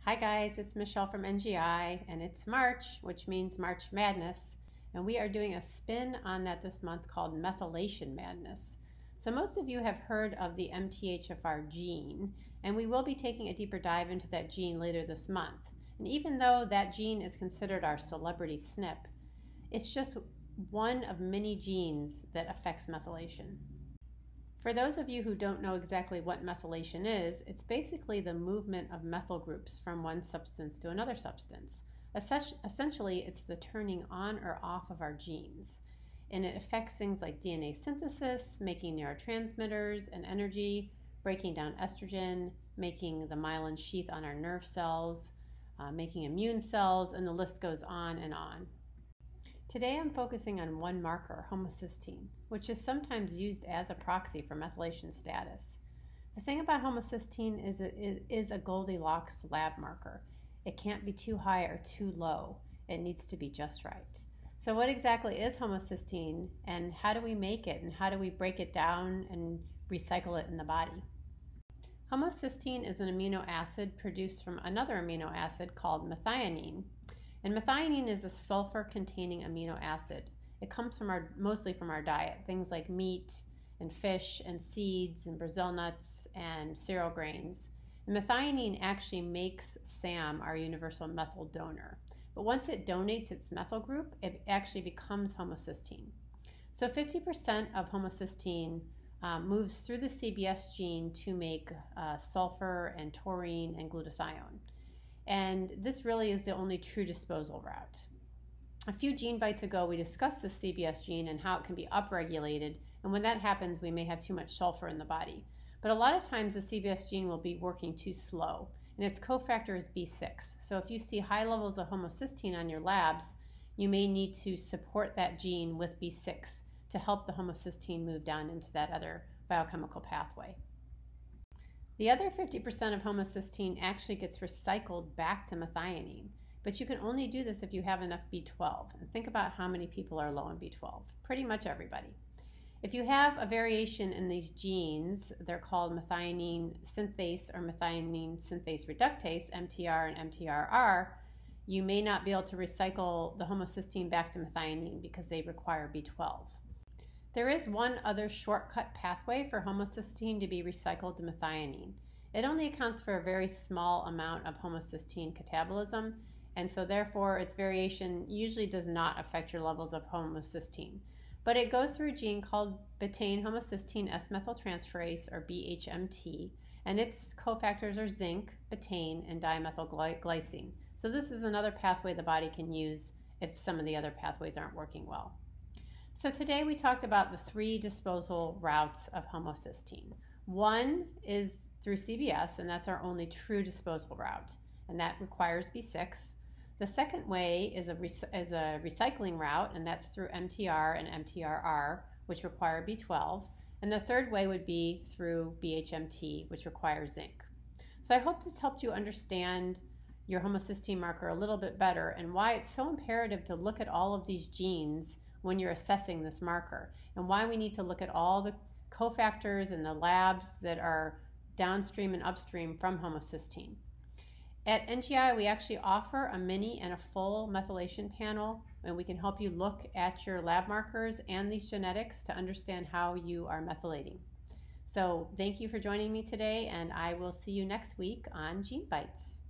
Hi guys, it's Michelle from NGI, and it's March, which means March Madness, and we are doing a spin on that this month called Methylation Madness. So most of you have heard of the MTHFR gene, and we will be taking a deeper dive into that gene later this month. And even though that gene is considered our celebrity SNP, it's just one of many genes that affects methylation. For those of you who don't know exactly what methylation is, it's basically the movement of methyl groups from one substance to another substance. Essentially, it's the turning on or off of our genes. And it affects things like DNA synthesis, making neurotransmitters and energy, breaking down estrogen, making the myelin sheath on our nerve cells, making immune cells, and the list goes on and on. Today I'm focusing on one marker, homocysteine, which is sometimes used as a proxy for methylation status. The thing about homocysteine is it is a Goldilocks lab marker. It can't be too high or too low. It needs to be just right. So what exactly is homocysteine, and how do we make it, and how do we break it down and recycle it in the body? Homocysteine is an amino acid produced from another amino acid called methionine. And methionine is a sulfur-containing amino acid. It comes from mostly from our diet, things like meat and fish and seeds and Brazil nuts and cereal grains. And methionine actually makes SAM our universal methyl donor. But once it donates its methyl group, it actually becomes homocysteine. So 50% of homocysteine moves through the CBS gene to make sulfur and taurine and glutathione. And this really is the only true disposal route. A few gene bites ago, we discussed the CBS gene and how it can be upregulated, and when that happens, we may have too much sulfur in the body. But a lot of times, the CBS gene will be working too slow, and its cofactor is B6. So if you see high levels of homocysteine on your labs, you may need to support that gene with B6 to help the homocysteine move down into that other biochemical pathway. The other 50% of homocysteine actually gets recycled back to methionine, but you can only do this if you have enough B12. And think about how many people are low in B12. Pretty much everybody. If you have a variation in these genes, they're called methionine synthase or methionine synthase reductase, MTR and MTRR, you may not be able to recycle the homocysteine back to methionine because they require B12. There is one other shortcut pathway for homocysteine to be recycled to methionine. It only accounts for a very small amount of homocysteine catabolism, and so therefore its variation usually does not affect your levels of homocysteine. But it goes through a gene called betaine homocysteine S-methyltransferase, or BMHT, and its cofactors are zinc, betaine, and dimethylglycine. So this is another pathway the body can use if some of the other pathways aren't working well. So today we talked about the three disposal routes of homocysteine. One is through CBS, and that's our only true disposal route, and that requires B6. The second way is a recycling route, and that's through MTR and MTRR, which require B12. And the third way would be through BMHT, which requires zinc. So I hope this helped you understand your homocysteine marker a little bit better and why it's so imperative to look at all of these genes when you're assessing this marker, and why we need to look at all the cofactors and the labs that are downstream and upstream from homocysteine. At NGI, we actually offer a mini and a full methylation panel, and we can help you look at your lab markers and these genetics to understand how you are methylating. So thank you for joining me today, and I will see you next week on Gene Bites.